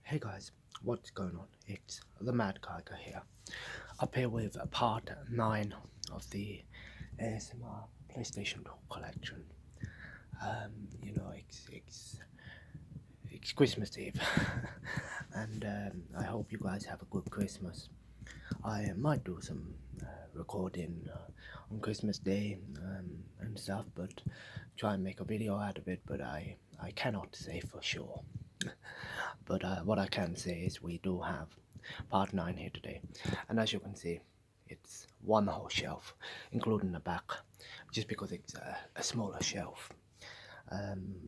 Hey guys, what's going on? It's the Mad Kiker here, up here with part 9 of the ASMR PlayStation 2 collection. It's Christmas Eve, and I hope you guys have a good Christmas. I might do some recording on Christmas Day and stuff, but try and make a video out of it, but I cannot say for sure. But what I can say is we do have part 9 here today, and as you can see, it's one whole shelf, including the back, just because it's a smaller shelf.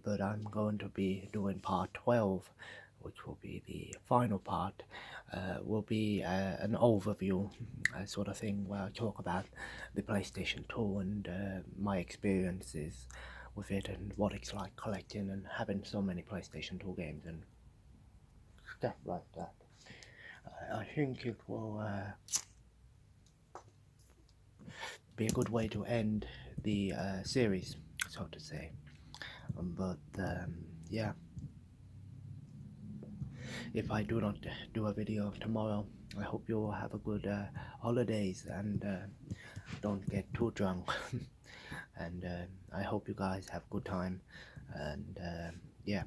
But I'm going to be doing part 12, which will be the final part. Will be an overview sort of thing where I talk about the PlayStation 2 and my experiences with it and what it's like collecting and having so many PlayStation 2 games and stuff like that. I think it will be a good way to end the series, so to say. Yeah, if I do not do a video tomorrow, I hope you all have a good holidays and don't get too drunk. And I hope you guys have a good time. And yeah,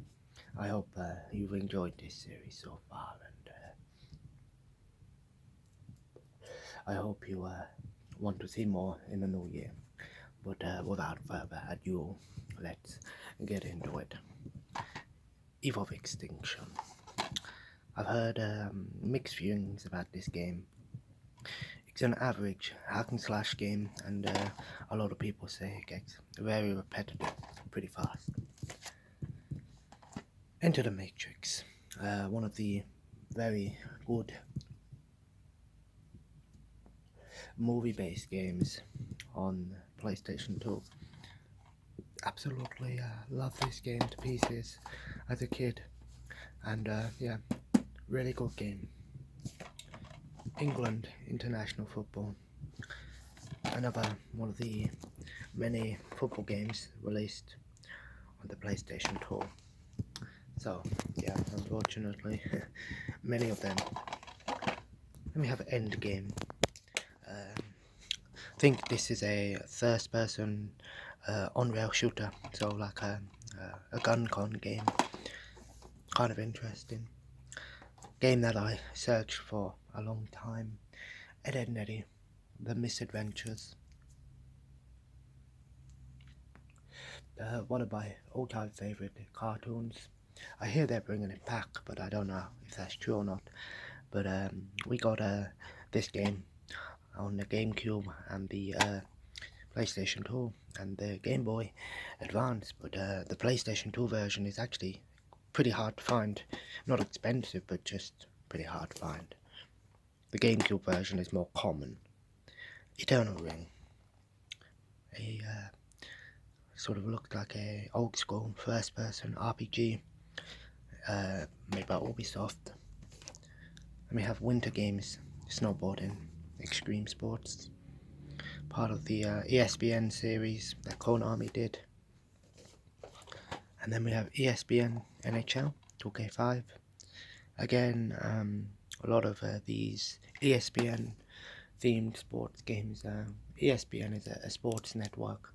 I hope you've enjoyed this series so far. And I hope you want to see more in the new year. But without further ado, let's get into it. Eve of Extinction. I've heard mixed feelings about this game. It's an average hack and slash game, and a lot of people say it gets very repetitive pretty fast. Enter the Matrix, one of the very good movie-based games on PlayStation 2. Absolutely love this game to pieces as a kid, and yeah, really good game. England international football, another one of the many football games released on the PlayStation 2. So yeah, unfortunately, many of them. Then we have Endgame. I think this is a first-person on-rail shooter, so like a gun con game. Kind of interesting. Game that I searched for a long time. Ed, Edd n Eddy, The Misadventures. One of my all-time favorite cartoons. I hear they're bringing it back, but I don't know if that's true or not. But we got this game on the GameCube and the PlayStation 2 and the Game Boy Advance, but the PlayStation 2 version is actually pretty hard to find. Not expensive, but just pretty hard to find. The GameCube version is more common. Eternal Ring. A sort of looked like a old school first person RPG made by Ubisoft. And we have Winter Games, Snowboarding, Extreme Sports, part of the ESPN series that Konami did. And then we have ESPN NHL 2K5. Again, a lot of these ESPN themed sports games. ESPN is a sports network.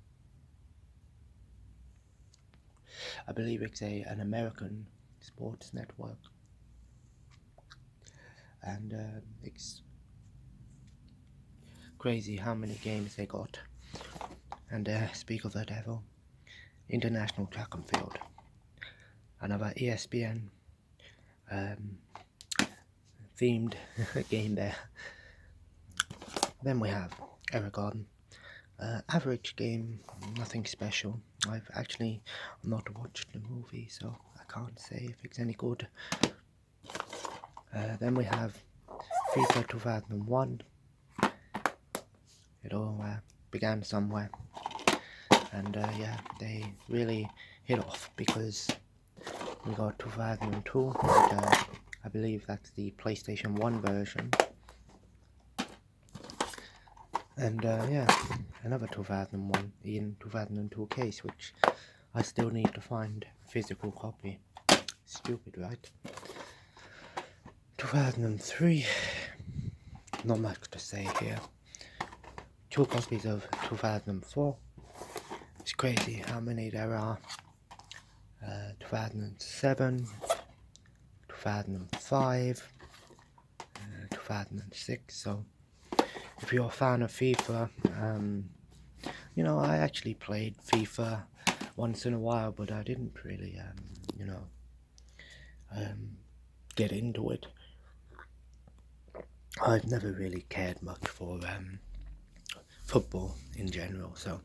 I believe it's an American sports network. And it's crazy how many games they got. And speak of the devil, International Track and Field, another ESPN themed game there. Then we have Error Garden, average game, nothing special. I've actually not watched the movie, so I can't say if it's any good. Then we have FIFA 2001. It all began somewhere, and yeah, they really hit off because we got 2002, which, I believe that's the PlayStation 1 version, and yeah, another 2001 in 2002 case, which I still need to find a physical copy. Stupid, right? 2003, not much to say here. 2 copies of 2004. It's crazy how many there are. 2007, 2005, 2006. So if you're a fan of FIFA, you know, I actually played FIFA once in a while, but I didn't really, you know, get into it. I've never really cared much for football in general, so.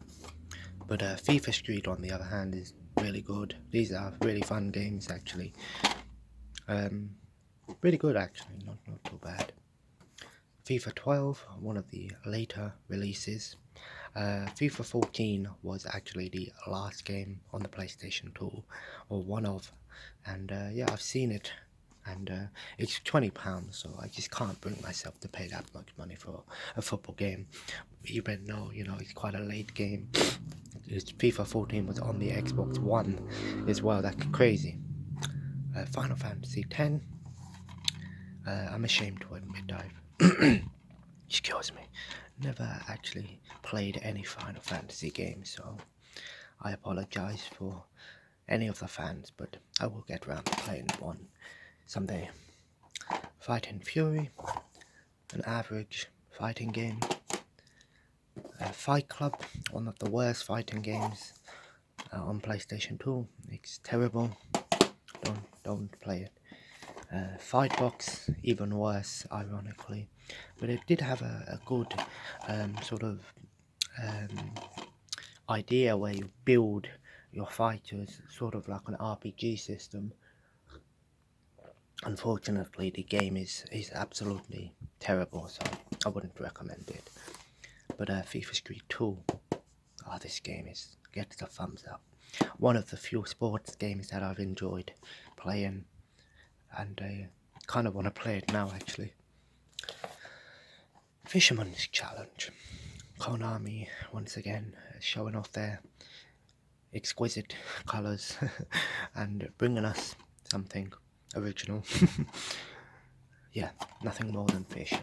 But FIFA Street, on the other hand, is really good. These are really fun games, actually. Pretty good, actually, not too bad. FIFA 12, one of the later releases. FIFA 14 was actually the last game on the PlayStation 2, or one of, and yeah, I've seen it, and it's £20, so I just can't bring myself to pay that much money for a football game, even though, you know, it's quite a late game. FIFA 14 was on the Xbox One as well. That's crazy. Final Fantasy X. I'm ashamed to admit I've excuse me, never actually played any Final Fantasy games, so I apologize for any of the fans, but I will get around to playing one someday. Fighting Fury, an average fighting game. Fight Club, one of the worst fighting games on PlayStation 2. It's terrible. Don't play it. Fightbox, even worse, ironically, but it did have a good sort of idea where you build your fighters, sort of like an RPG system. Unfortunately, the game is absolutely terrible, so I wouldn't recommend it. But FIFA Street 2, this game gets a thumbs up. One of the few sports games that I've enjoyed playing, and I kind of want to play it now, actually. Fisherman's Challenge. Konami, once again, showing off their exquisite colours and bringing us something original. Yeah, nothing more than fish.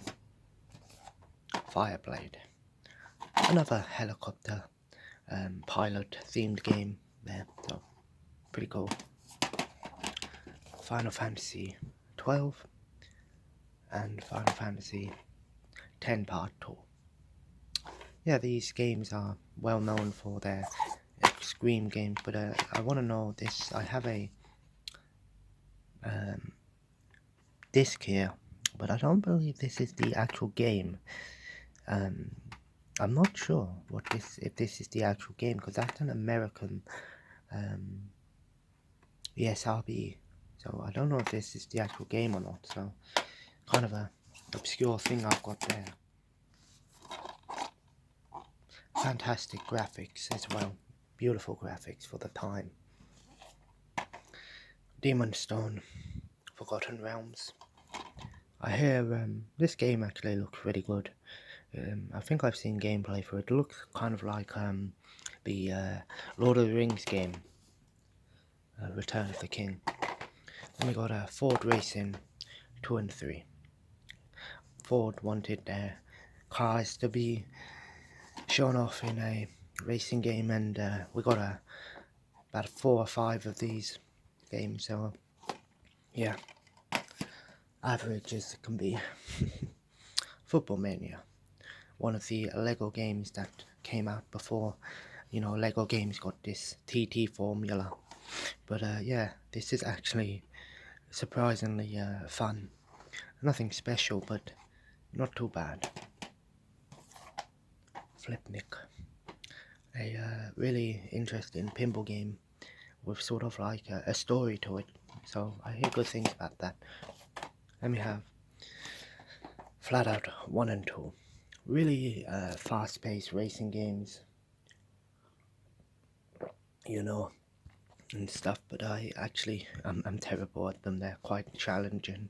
Fireblade. Another helicopter pilot themed game there, so pretty cool. Final Fantasy 12 and Final Fantasy 10 Part 2. Yeah, these games are well known for their Scream games, but I want to know this. I have a disc here, but I don't believe this is the actual game. I'm not sure if this is the actual game, because that's an American ESRB, so I don't know if this is the actual game or not, so kind of a obscure thing I've got there. Fantastic graphics as well, beautiful graphics for the time. Demon Stone, Forgotten Realms. I hear this game actually looks pretty good. I think I've seen gameplay for it. It looks kind of like the Lord of the Rings game, Return of the King. Then we got Ford Racing 2 and 3. Ford wanted their cars to be shown off in a racing game, and we got about 4 or 5 of these games, so yeah, average as it can be. Football Mania, one of the Lego games that came out before, you know, Lego games got this TT formula, but yeah, this is actually surprisingly fun. Nothing special, but not too bad. Flipnik, a really interesting pinball game with sort of like a story to it, so I hear good things about that. Then we have Flat Out 1 and 2, really fast-paced racing games, you know, and stuff, but I'm terrible at them. They're quite challenging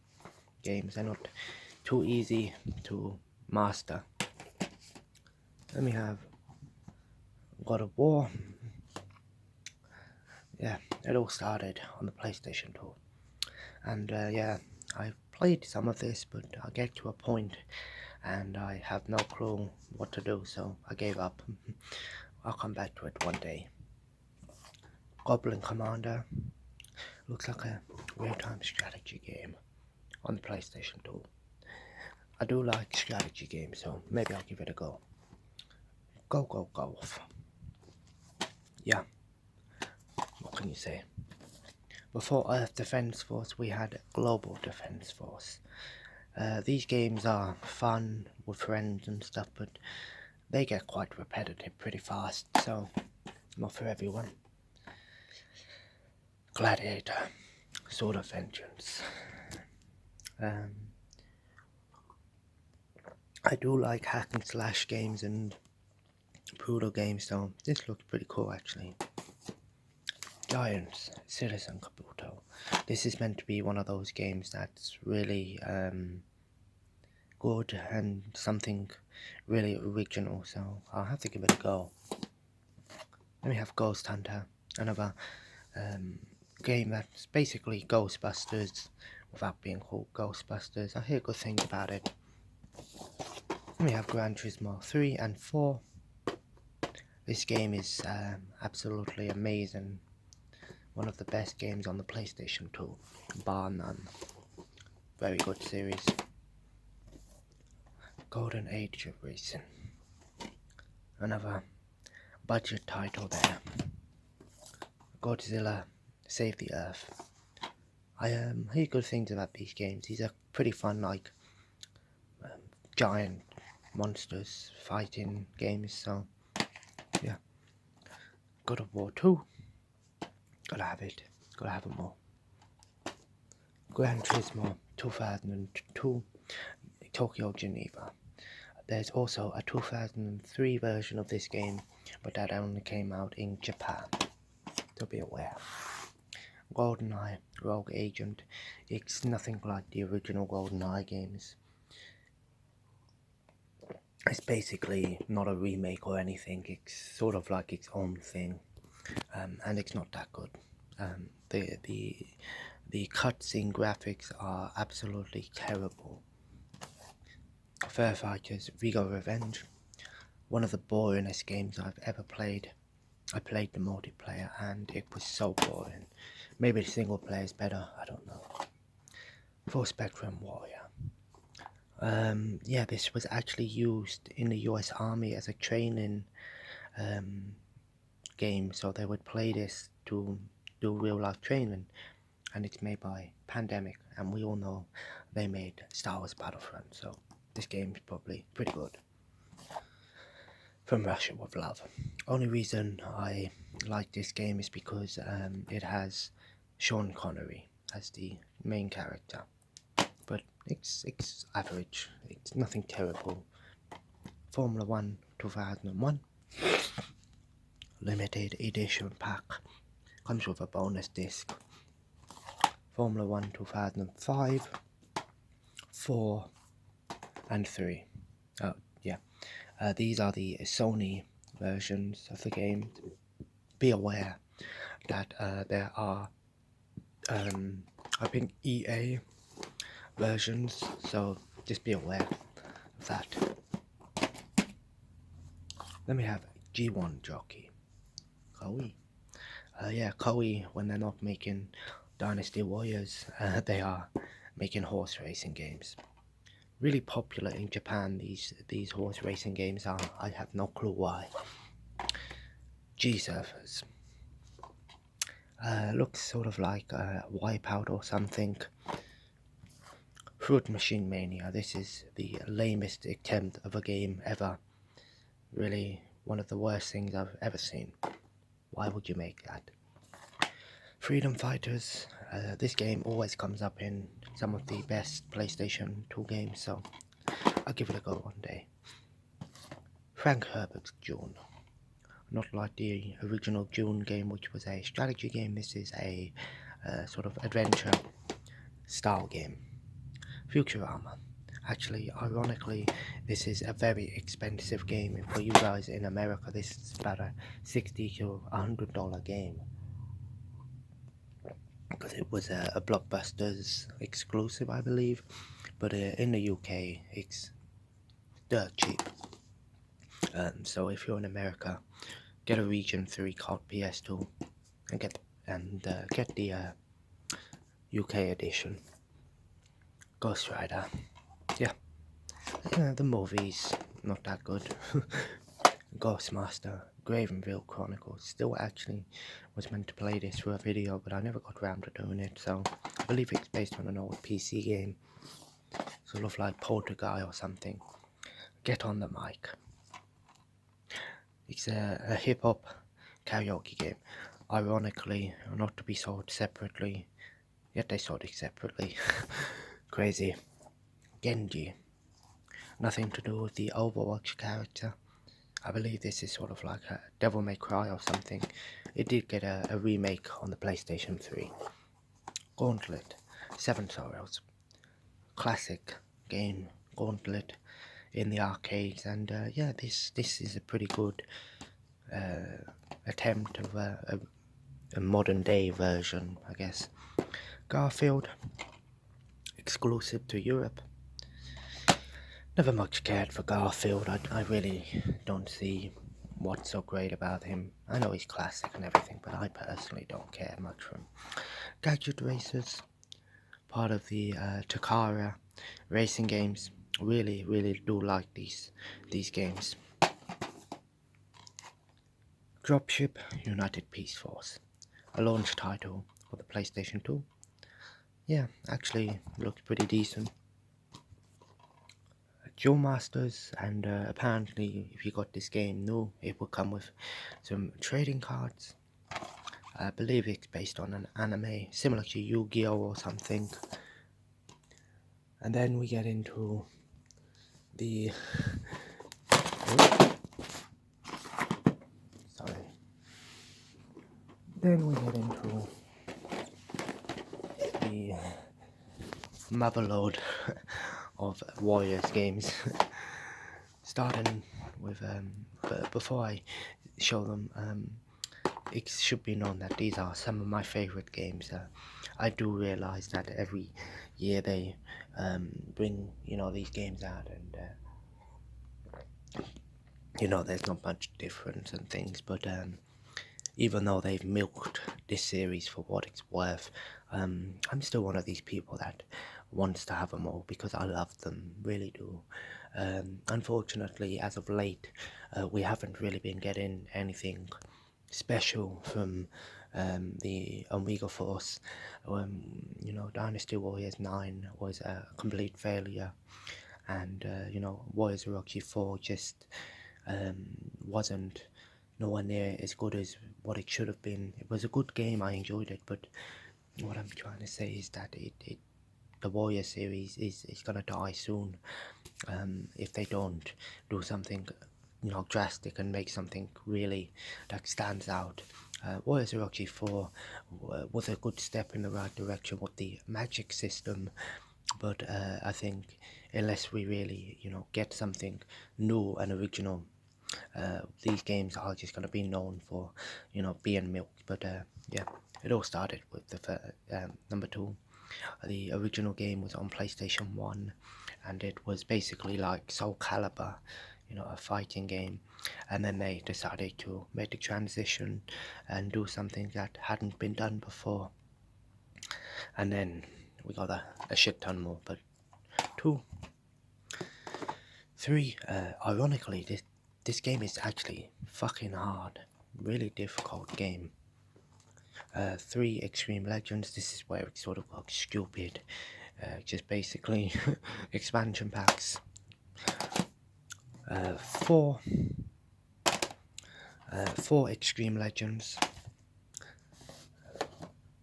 games. They're not too easy to master. Then we have God of War. Yeah, it all started on the PlayStation 2, and yeah, I've played some of this, but I get to a point and I have no clue what to do, so I gave up. I'll come back to it one day. Goblin Commander looks like a real-time strategy game on the PlayStation 2. I do like strategy games, so maybe I'll give it a go. Go, go, golf. Yeah, what can you say? Before Earth Defense Force, we had Global Defense Force. These games are fun with friends and stuff, but they get quite repetitive pretty fast, so not for everyone. Gladiator, Sword of Vengeance. I do like hack and slash games and brutal games, so this looks pretty cool actually. Giants, Citizen Kabuto. This is meant to be one of those games that's really good and something really original, so I'll have to give it a go. Then we have Ghost Hunter, another game that's basically Ghostbusters without being called Ghostbusters. I hear good things about it. Then we have Gran Turismo 3 and 4. This game is absolutely amazing. One of the best games on the PlayStation 2, bar none. Very good series. Golden Age of Racing. Another budget title there. Godzilla Save the Earth. I hear good things about these games. These are pretty fun, like giant monsters fighting games, so yeah. God of War 2. Gotta have it. Gotta have them all. Gran Turismo 2002. Tokyo Geneva. There's also a 2003 version of this game, but that only came out in Japan, so be aware. GoldenEye Rogue Agent. It's nothing like the original GoldenEye games. It's basically not a remake or anything, it's sort of like its own thing, and it's not that good. The cutscene graphics are absolutely terrible. Firefighters Vigo Revenge, one of the boringest games I've ever played. I played the multiplayer and it was so boring. Maybe the single player is better, I don't know. Full Spectrum Warrior. Yeah, this was actually used in the US Army as a training game, so they would play this to do real life training, and it's made by Pandemic, and we all know they made Star Wars Battlefront, so this game is probably pretty good. From Russia with Love. Only reason I like this game is because it has Sean Connery as the main character, but it's average, it's nothing terrible. Formula 1 2001 limited edition pack, comes with a bonus disc. Formula 1 2005, 4 and 3. Oh yeah, these are the Sony versions of the game. Be aware that there are I think EA versions, so just be aware of that. Then we have G1 Jockey, Koei. Yeah, Koei, when they're not making Dynasty Warriors, they are making horse racing games. Really popular in Japan, these horse racing games are. I have no clue why. G-Surfers. Looks sort of like Wipeout or something. Fruit Machine Mania. This is the lamest attempt of a game ever. Really one of the worst things I've ever seen. Why would you make that? Freedom Fighters. This game always comes up in some of the best PlayStation 2 games, so I'll give it a go one day. Frank Herbert's Dune. Not like the original Dune game, which was a strategy game. This is a sort of adventure style game. Futurama. Actually, ironically, this is a very expensive game. For you guys in America, this is about a $60 to $100 game. because it was a Blockbusters exclusive, I believe. But in the UK, it's dirt cheap. So if you're in America, get a Region 3 called PS2 and get the UK edition. Ghost Rider. Yeah, the movie's not that good. Ghostmaster, Gravenville Chronicles. Still actually was meant to play this for a video, but I never got around to doing it, so I believe it's based on an old PC game. Sort of like Poltergeist or something. Get on the mic. It's a hip-hop karaoke game. Ironically, not to be sold separately, yet they sold it separately. Crazy. Genji. Nothing to do with the Overwatch character. I believe this is sort of like a Devil May Cry or something. It did get a remake on the PlayStation 3. Gauntlet. Seven Sorrows. Classic game, Gauntlet, in the arcades, and yeah, this is a pretty good attempt of a modern day version, I guess. Garfield, exclusive to Europe. Never much cared for Garfield. I really don't see what's so great about him. I know he's classic and everything, but I personally don't care much for him. Gadget Racers, part of the Takara racing games. Really do like these games. Dropship United Peace Force, a launch title for the PlayStation 2. Yeah, actually looks pretty decent. Duel Masters, and apparently if you got this game new, it will come with some trading cards. I believe it's based on an anime similar to Yu-Gi-Oh or something. And then we get into the sorry. Then we get into the motherload of Warriors games. Starting with before I show them, it should be known that these are some of my favorite games. I do realize that every year they bring these games out, and there's not much difference and things, but even though they've milked this series for what it's worth, I'm still one of these people that wants to have them all because I love them, really do. Unfortunately, as of late, we haven't really been getting anything special from the Omega Force. Dynasty Warriors 9 was a complete failure, and Warriors Rocky 4 just wasn't nowhere near as good as what it should have been. It was a good game, I enjoyed it, but what I'm trying to say is that the Warrior series is gonna die soon if they don't do something drastic and make something really that stands out. Warriors Rocky 4 was a good step in the right direction with the magic system, but I think unless we really get something new and original, these games are just going to be known for being milked. But yeah, it all started with the number 2. The original game was on PlayStation 1, and it was basically like Soul Calibur, a fighting game, and then they decided to make the transition and do something that hadn't been done before, and then we got a shit ton more. But 2, 3, ironically, this game is actually fucking hard, really difficult game. 3, Extreme Legends, this is where it sort of got stupid, just basically expansion packs. 4 Extreme Legends.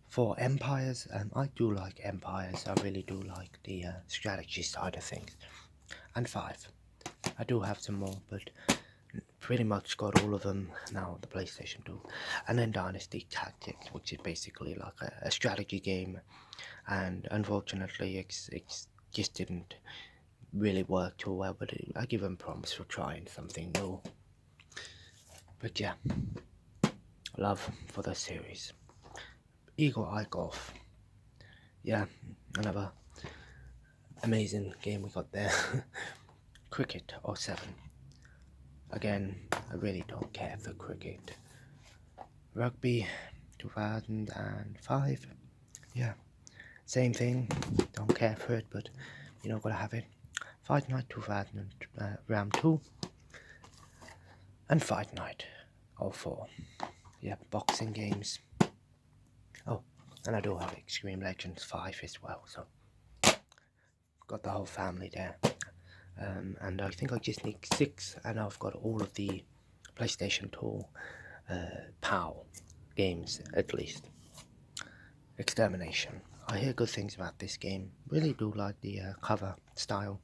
4 Empires, I do like Empires, I really do like the strategy side of things. And 5, I do have some more, but pretty much got all of them now on the PlayStation 2. And then Dynasty Tactics, which is basically like a strategy game, and unfortunately it just didn't really work too well, but I give them promise for trying something new. But yeah, love for the series. Eagle Eye Golf, yeah, another amazing game we got there. Cricket 07. Again, I really don't care for cricket. Rugby 2005. Yeah, same thing. Don't care for it, but you know, gotta have it. Fight Night 2000, round 2. And Fight Night 04. Yeah, boxing games. Oh, and I do have Extreme Legends 5 as well, so got the whole family there. And I think I just need 6, and I've got all of the PlayStation 2 PAL games, at least. Extermination. I hear good things about this game. Really do like the cover style.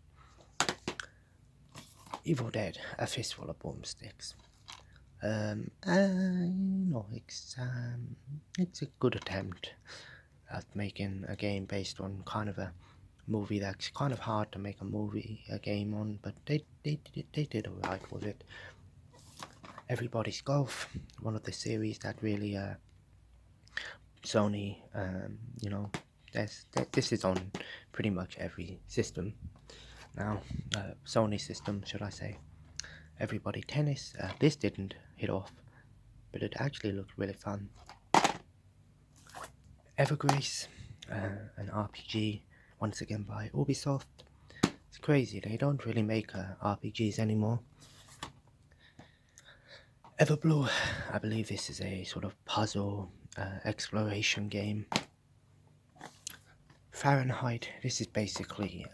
Evil Dead, A Fistful of Boomsticks. No, it's a good attempt at making a game based on kind of a movie that's kind of hard to make a game on, but they did alright with it. Everybody's Golf, one of the series that really Sony, you know, this is on pretty much every system now, Sony system, should I say. Everybody Tennis, this didn't hit off, but it actually looked really fun. Evergrace, an RPG, once again by Ubisoft. It's crazy, they don't really make RPGs anymore. Everblue, I believe this is a sort of puzzle exploration game. Fahrenheit, this is basically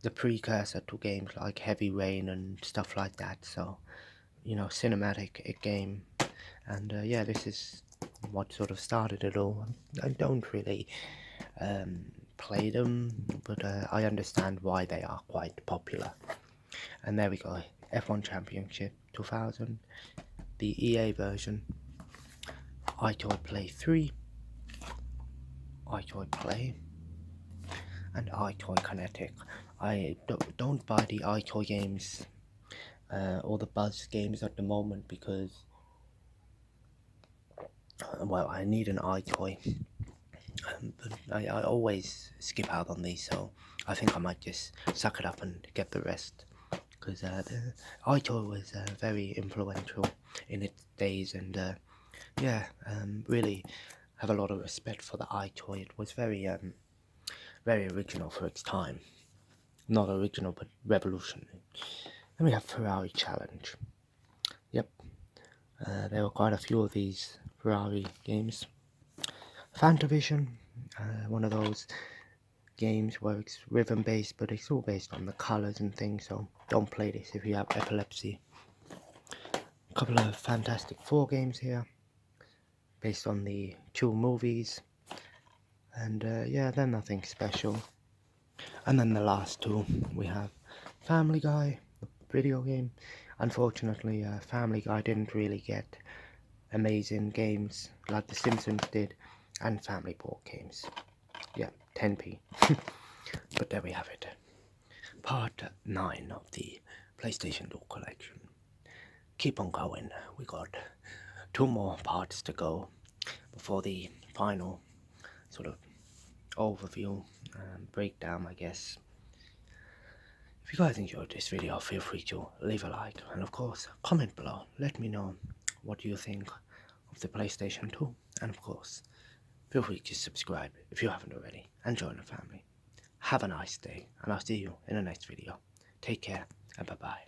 the precursor to games like Heavy Rain and stuff like that, so, you know, cinematic game. And yeah, this is what sort of started it all. I don't really play them, but I understand why they are quite popular. And there we go, F1 Championship 2000, the EA version, iToy Play 3, iToy Play, and iToy Kinetic. I don't buy the iToy games or the Buzz games at the moment because, well, I need an iToy, but I always skip out on these, so I think I might just suck it up and get the rest, because the iToy was very influential in its days, and yeah, really have a lot of respect for the iToy. It was very original for its time. Not original, but revolutionary. Then we have Ferrari Challenge. Yep, there were quite a few of these Ferrari games. Fantavision, one of those games where it's rhythm based, but it's all based on the colours and things, so don't play this if you have epilepsy. A couple of Fantastic Four games here, based on the 2 movies, and yeah, they're nothing special. And then the last 2, we have Family Guy, the video game. Unfortunately, Family Guy didn't really get amazing games like The Simpsons did, and family board games. Yeah, 10p. But there we have it. Part 9 of the PlayStation 2 collection. Keep on going. We got 2 more parts to go before the final sort of overview, breakdown, I guess. If you guys enjoyed this video, feel free to leave a like, and of course, comment below. Let me know what you think of the PlayStation 2, and of course, feel free to subscribe if you haven't already, and join the family. Have a nice day, and I'll see you in the next video. Take care, and bye-bye.